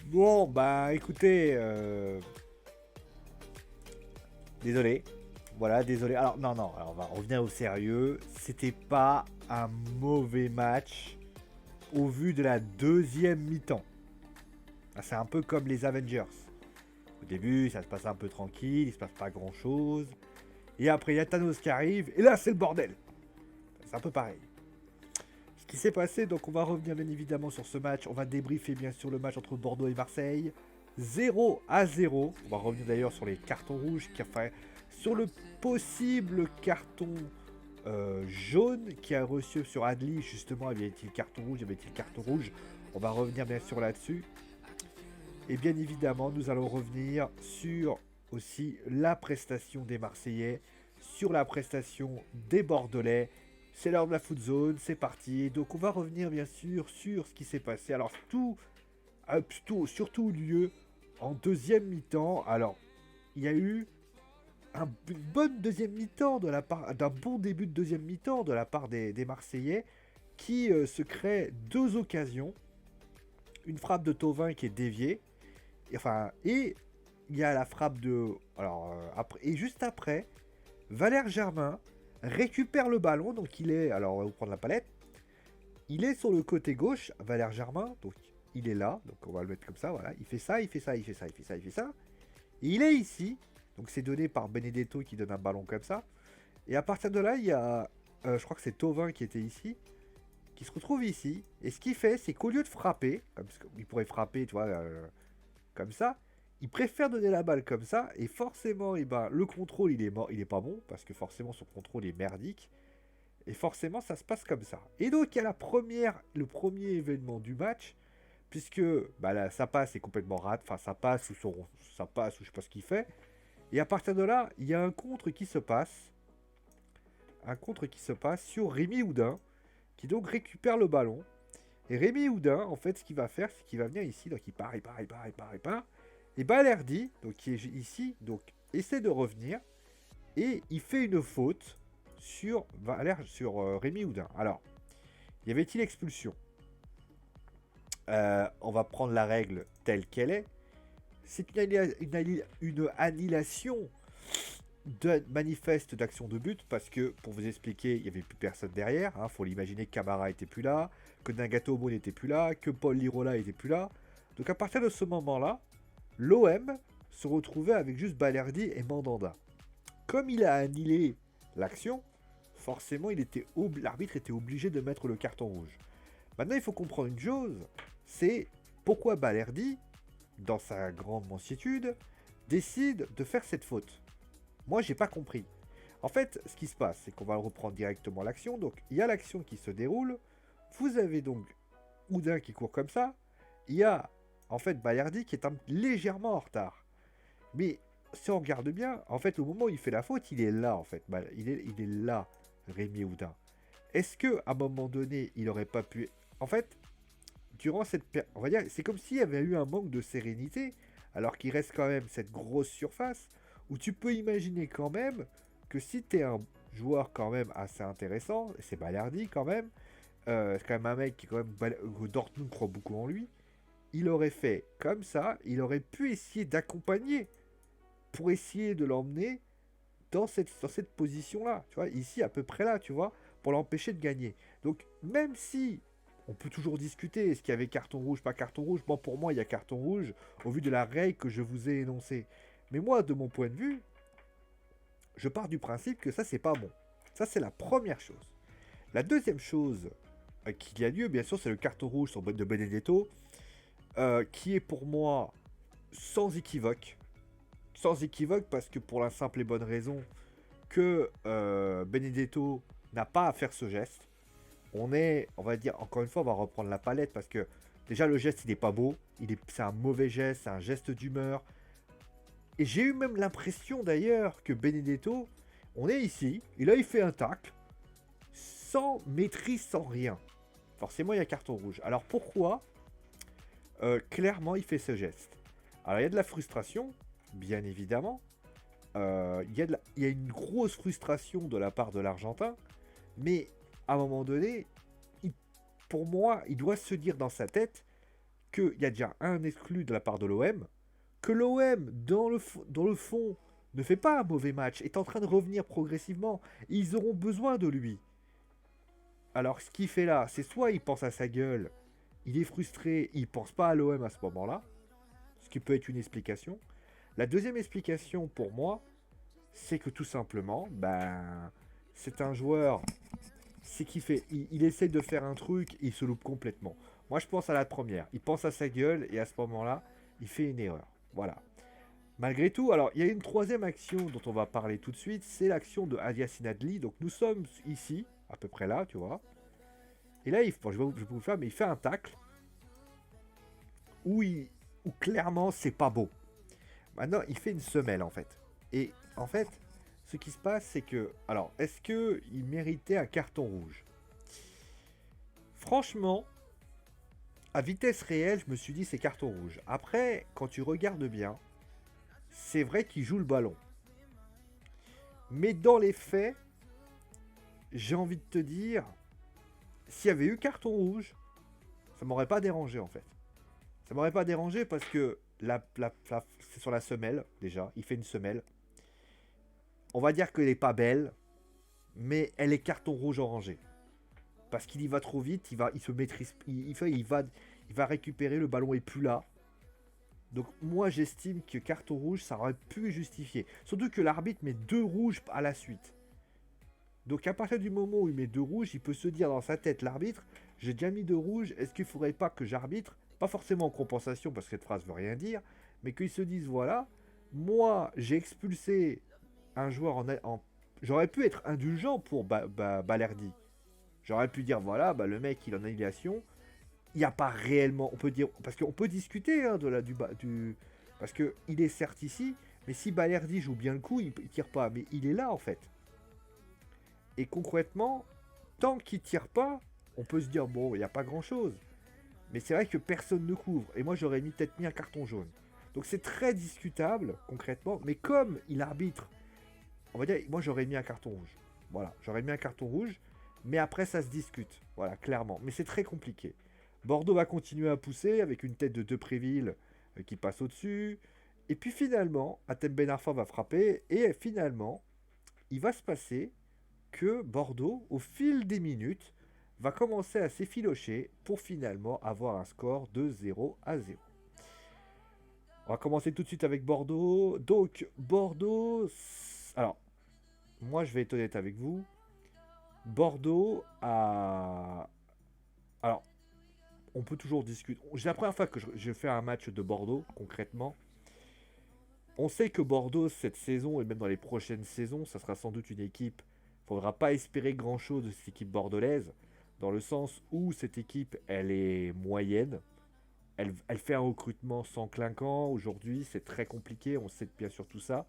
Bon, bah écoutez, désolé. Voilà, désolé. Alors, non, non, alors on va revenir au sérieux. C'était pas un mauvais match au vu de la deuxième mi-temps. Ah, c'est un peu comme les Avengers. Au début, ça se passe un peu tranquille, il se passe pas grand chose. Et après, il y a Thanos qui arrive, et là, c'est le bordel. C'est un peu pareil. Ce qui s'est passé, donc on va revenir bien évidemment sur ce match. On va débriefer bien sûr le match entre Bordeaux et Marseille. 0-0. On va revenir d'ailleurs sur les cartons rouges, enfin, sur le possible carton jaune qui a reçu sur Adli. Justement, y avait-il carton rouge, y avait-il carton rouge. On va revenir bien sûr là-dessus. Et bien évidemment, nous allons revenir sur aussi la prestation des Marseillais, sur la prestation des Bordelais. C'est l'heure de la foot zone, c'est parti. Donc on va revenir bien sûr sur ce qui s'est passé. Alors surtout lieu en deuxième mi-temps. Alors il y a eu une bonne deuxième mi-temps de la part d'un bon début de deuxième mi-temps de la part des Marseillais qui se créent deux occasions. Une frappe de Thauvin qui est déviée. Et il y a la frappe de. Alors, après, et juste après, Valère Germain récupère le ballon. Donc, il est. Alors, on va vous prendre la palette. Il est sur le côté gauche, Valère Germain. Donc, il est là. Donc, on va le mettre comme ça. Voilà. Il fait ça, il fait ça, il fait ça, il fait ça, il fait ça. Et il est ici. Donc, c'est donné par Benedetto qui donne un ballon comme ça. Et à partir de là, il y a. Je crois que c'est Thauvin qui était ici. Qui se retrouve ici. Et ce qu'il fait, c'est qu'au lieu de frapper, comme il pourrait frapper, tu vois, comme ça, il préfère donner la balle comme ça, et forcément, le contrôle, il est mort, il est pas bon, parce que forcément, son contrôle est merdique, et forcément, ça se passe comme ça. Et donc, il y a le premier événement du match, puisque là, ça passe, c'est complètement rate, enfin, ça passe, ou je sais pas ce qu'il fait, et à partir de là, il y a un contre qui se passe sur Rémi Houdin, qui donc récupère le ballon, et Rémi Houdin, en fait, ce qu'il va faire, c'est qu'il va venir ici, donc il part, il part, il part, il part, il part. Et Balerdi, donc qui est ici, donc essaie de revenir, et il fait une faute sur, Rémi Houdin. Alors, y avait-il expulsion? On va prendre la règle telle qu'elle est. C'est une annulation manifeste d'action de but parce que, pour vous expliquer, il n'y avait plus personne derrière. Faut l'imaginer que Camara était plus là, que Nagatomo n'était plus là, que Paul Lirola était plus là. Donc à partir de ce moment-là, l'OM se retrouvait avec juste Balerdi et Mandanda. Comme il a annulé l'action, forcément l'arbitre était obligé de mettre le carton rouge. Maintenant, il faut comprendre une chose, c'est pourquoi Balerdi, dans sa grande mansuétude, décide de faire cette faute. Moi, j'ai pas compris. En fait, ce qui se passe, c'est qu'on va reprendre directement l'action. Donc, il y a l'action qui se déroule. Vous avez donc Houdin qui court comme ça. Il y a, en fait, Balerdi qui est légèrement en retard. Mais si on regarde bien, en fait, au moment où il fait la faute, il est là, en fait. Il est là, Rémi Houdin. Est-ce que à un moment donné, il aurait pas pu... En fait, durant on va dire, c'est comme s'il y avait eu un manque de sérénité, alors qu'il reste quand même cette grosse surface, où tu peux imaginer quand même que si tu es un joueur quand même assez intéressant, et c'est Balerdi quand même, c'est quand même un mec qui quand même, Dortmund croit beaucoup en lui, il aurait fait comme ça, il aurait pu essayer d'accompagner pour essayer de l'emmener dans cette position-là, tu vois, ici à peu près là, tu vois, pour l'empêcher de gagner. Donc même si on peut toujours discuter, est-ce qu'il y avait carton rouge, pas carton rouge, bon pour moi il y a carton rouge au vu de la règle que je vous ai énoncée. Mais moi de mon point de vue, je pars du principe que ça c'est pas bon. Ça c'est la première chose. La deuxième chose qu'il y a lieu, bien sûr, c'est le carton rouge sur de Benedetto, qui est pour moi sans équivoque. Sans équivoque parce que pour la simple et bonne raison que Benedetto n'a pas à faire ce geste. On va dire, encore une fois, on va reprendre la palette parce que déjà le geste il est pas beau, c'est un mauvais geste, c'est un geste d'humeur. Et j'ai eu même l'impression d'ailleurs que Benedetto, on est ici, et là il fait un tacle, sans maîtrise, sans rien. Forcément il y a carton rouge. Alors pourquoi clairement il fait ce geste? Alors il y a de la frustration, bien évidemment. Il y a une grosse frustration de la part de l'Argentin, mais à un moment donné, pour moi, il doit se dire dans sa tête qu'il y a déjà un exclu de la part de l'OM, que l'OM, dans le fond, ne fait pas un mauvais match, est en train de revenir progressivement. Ils auront besoin de lui. Alors, ce qu'il fait là, c'est soit il pense à sa gueule, il est frustré, il pense pas à l'OM à ce moment-là, ce qui peut être une explication. La deuxième explication pour moi, c'est que tout simplement, ben, c'est un joueur, c'est qu'il fait, il essaie de faire un truc, il se loupe complètement. Moi, je pense à la première. Il pense à sa gueule et à ce moment-là, il fait une erreur. Voilà. Malgré tout, alors il y a une troisième action dont on va parler tout de suite, c'est l'action de Yassine Adli. Donc nous sommes ici, à peu près là, tu vois. Et là, bon, je vais vous le faire, mais il fait un tacle où, où clairement c'est pas beau. Maintenant, il fait une semelle en fait. Et en fait, ce qui se passe, c'est que, alors, est-ce que il méritait un carton rouge? Franchement, à vitesse réelle, je me suis dit c'est carton rouge. Après, quand tu regardes bien, c'est vrai qu'il joue le ballon. Mais dans les faits, j'ai envie de te dire, s'il y avait eu carton rouge, ça m'aurait pas dérangé en fait. Ça m'aurait pas dérangé parce que c'est sur la semelle déjà, il fait une semelle. On va dire qu'elle est pas belle, mais elle est carton rouge orangé. Parce qu'il y va trop vite, il se maîtrise, il va récupérer, le ballon est plus là. Donc moi j'estime que carton rouge ça aurait pu justifier. Surtout que l'arbitre met 2 rouges à la suite. Donc à partir du moment où il met 2 rouges, il peut se dire dans sa tête, l'arbitre, j'ai déjà mis 2 rouges, est-ce qu'il ne faudrait pas que j'arbitre? Pas forcément en compensation parce que cette phrase veut rien dire, mais qu'ils se disent voilà, moi j'ai expulsé un joueur J'aurais pu être indulgent pour Balerdi. J'aurais pu dire voilà, bah, le mec il est en annulation, il n'y a pas réellement, on peut dire, parce qu'on peut discuter hein, parce qu'il est certes ici, mais si Balerdi joue bien le coup, il tire pas, mais il est là en fait. Et concrètement, tant qu'il tire pas, on peut se dire bon, il n'y a pas grand chose. Mais c'est vrai que personne ne couvre. Et moi, j'aurais peut-être mis un carton jaune. Donc c'est très discutable, concrètement. Mais comme il arbitre, on va dire, moi j'aurais mis un carton rouge. Voilà, j'aurais mis un carton rouge. Mais après, ça se discute. Voilà, clairement. Mais c'est très compliqué. Bordeaux va continuer à pousser avec une tête de Depréville qui passe au-dessus. Et puis finalement, Atem Ben Arfa va frapper. Et finalement, il va se passer que Bordeaux, au fil des minutes, va commencer à s'effilocher pour finalement avoir un score de 0-0. On va commencer tout de suite avec Bordeaux. Donc, Bordeaux... Alors, moi, je vais être honnête avec vous. Bordeaux a... Alors, on peut toujours discuter. C'est la première fois que je fais un match de Bordeaux, concrètement. On sait que Bordeaux, cette saison, et même dans les prochaines saisons, ça sera sans doute une équipe. Il ne faudra pas espérer grand-chose de cette équipe bordelaise, dans le sens où cette équipe, elle est moyenne. Elle fait un recrutement sans clinquant. Aujourd'hui, c'est très compliqué, on sait bien sûr tout ça.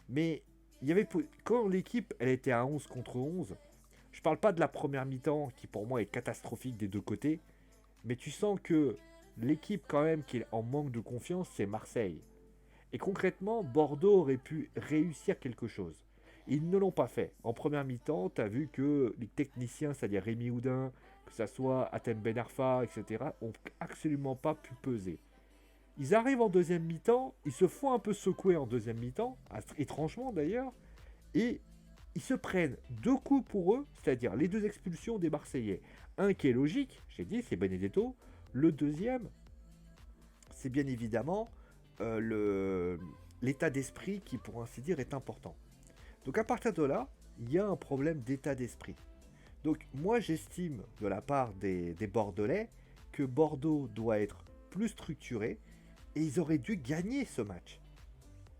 Mais il y avait, quand l'équipe, elle était à 11 contre 11, je ne parle pas de la première mi-temps, qui pour moi est catastrophique des deux côtés, mais tu sens que l'équipe quand même qui est en manque de confiance, c'est Marseille. Et concrètement, Bordeaux aurait pu réussir quelque chose. Ils ne l'ont pas fait. En première mi-temps, tu as vu que les techniciens, c'est-à-dire Rémi Houdin, que ce soit Atem Ben Arfa, etc., ont absolument pas pu peser. Ils arrivent en deuxième mi-temps, ils se font un peu secouer en deuxième mi-temps, étrangement d'ailleurs, et ils se prennent 2 coups pour eux, c'est-à-dire les 2 expulsions des Marseillais. Un qui est logique, j'ai dit, c'est Benedetto. Le deuxième, c'est bien évidemment l'état d'esprit qui, pour ainsi dire, est important. Donc à partir de là, il y a un problème d'état d'esprit. Donc moi j'estime de la part des Bordelais que Bordeaux doit être plus structuré et ils auraient dû gagner ce match.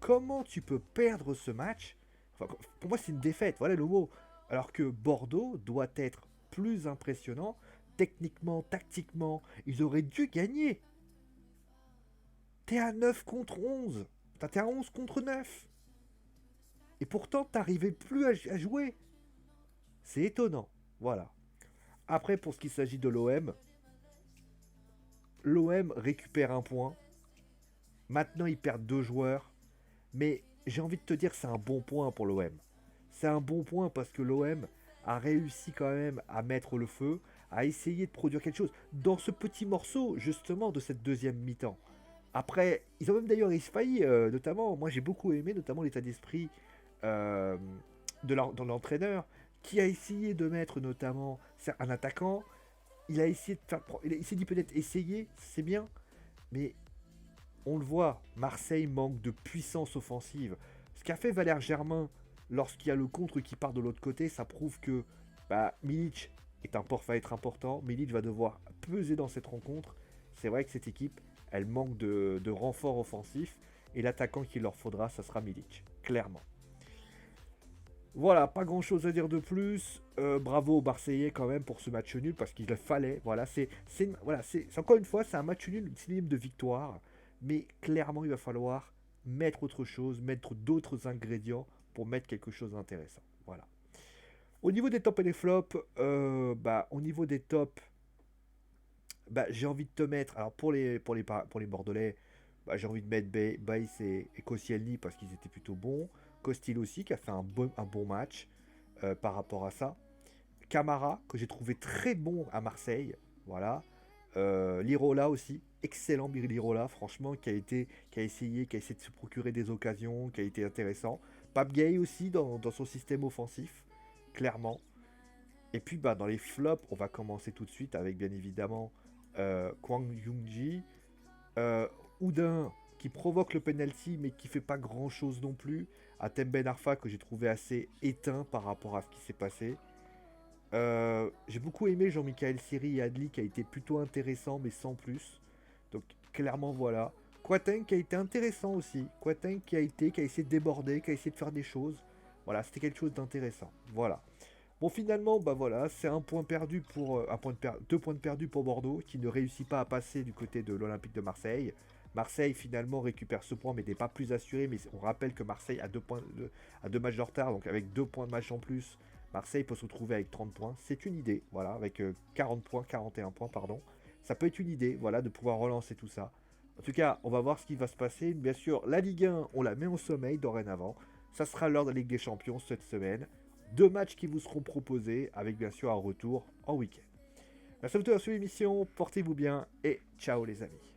Comment tu peux perdre ce match? Enfin, pour moi c'est une défaite, voilà le mot. Alors que Bordeaux doit être plus impressionnant, techniquement, tactiquement, ils auraient dû gagner. T'es à 9 contre 11. T'es à 11 contre 9. Et pourtant, t'arrivais plus à jouer. C'est étonnant. Voilà. Après, pour ce qui s'agit de l'OM récupère un point. Maintenant, ils perdent 2 joueurs. Mais j'ai envie de te dire, c'est un bon point pour l'OM. C'est un bon point parce que l'OM a réussi quand même à mettre le feu, à essayer de produire quelque chose dans ce petit morceau, justement, de cette deuxième mi-temps. Après, ils ont même d'ailleurs failli, notamment, moi j'ai beaucoup aimé, notamment l'état d'esprit euh, de l'entraîneur, qui a essayé de mettre notamment un attaquant. Il a essayé de faire. Il s'est dit peut-être essayer, c'est bien, mais on le voit, Marseille manque de puissance offensive. Ce qu'a fait Valère Germain lorsqu'il y a le contre qui part de l'autre côté, ça prouve que Milic va être important. Milic va devoir peser dans cette rencontre. C'est vrai que cette équipe, elle manque de renfort offensif. Et l'attaquant qu'il leur faudra, ça sera Milic, clairement. Voilà, pas grand chose à dire de plus. Bravo aux Marseillais quand même pour ce match nul parce qu'il le fallait. Voilà, c'est encore une fois, c'est un match nul synonyme de victoire. Mais clairement, il va falloir mettre autre chose, mettre d'autres ingrédients pour mettre quelque chose d'intéressant. Voilà. Au niveau des tops et des flops, au niveau des tops, j'ai envie de te mettre. Alors pour les Bordelais, j'ai envie de mettre Baïs et Koscielny parce qu'ils étaient plutôt bons. Costil aussi qui a fait un bon match par rapport à ça. Camara que j'ai trouvé très bon à Marseille. Voilà. Lirola aussi, excellent Lirola, franchement, qui a essayé de se procurer des occasions, qui a été intéressant. Pape Gay aussi dans son système offensif, clairement. Et puis dans les flops, on va commencer tout de suite avec bien évidemment Kwang Young-ji, Houdin qui provoque le penalty mais qui fait pas grand chose non plus. Atem Ben Arfa que j'ai trouvé assez éteint par rapport à ce qui s'est passé. J'ai beaucoup aimé Jean-Michel Siri et Adli qui a été plutôt intéressant mais sans plus. Donc clairement voilà. Quateng qui a été intéressant aussi. Quateng qui a essayé de déborder, qui a essayé de faire des choses. Voilà, c'était quelque chose d'intéressant. Voilà. Bon finalement, voilà, c'est un point perdu pour 2 points de perdu pour Bordeaux qui ne réussit pas à passer du côté de l'Olympique de Marseille. Marseille finalement récupère ce point mais n'est pas plus assuré. Mais on rappelle que Marseille a 2 matchs de retard, donc avec 2 points de match en plus. Marseille peut se retrouver avec 30 points. C'est une idée, voilà, avec 40 points, 41 points, pardon. Ça peut être une idée, voilà, de pouvoir relancer tout ça. En tout cas, on va voir ce qui va se passer. Bien sûr, la Ligue 1, on la met au sommeil dorénavant. Ça sera lors de la Ligue des Champions cette semaine. 2 matchs qui vous seront proposés, avec bien sûr un retour en week-end. Merci à vous d'avoir suivi l'émission, portez-vous bien et ciao les amis.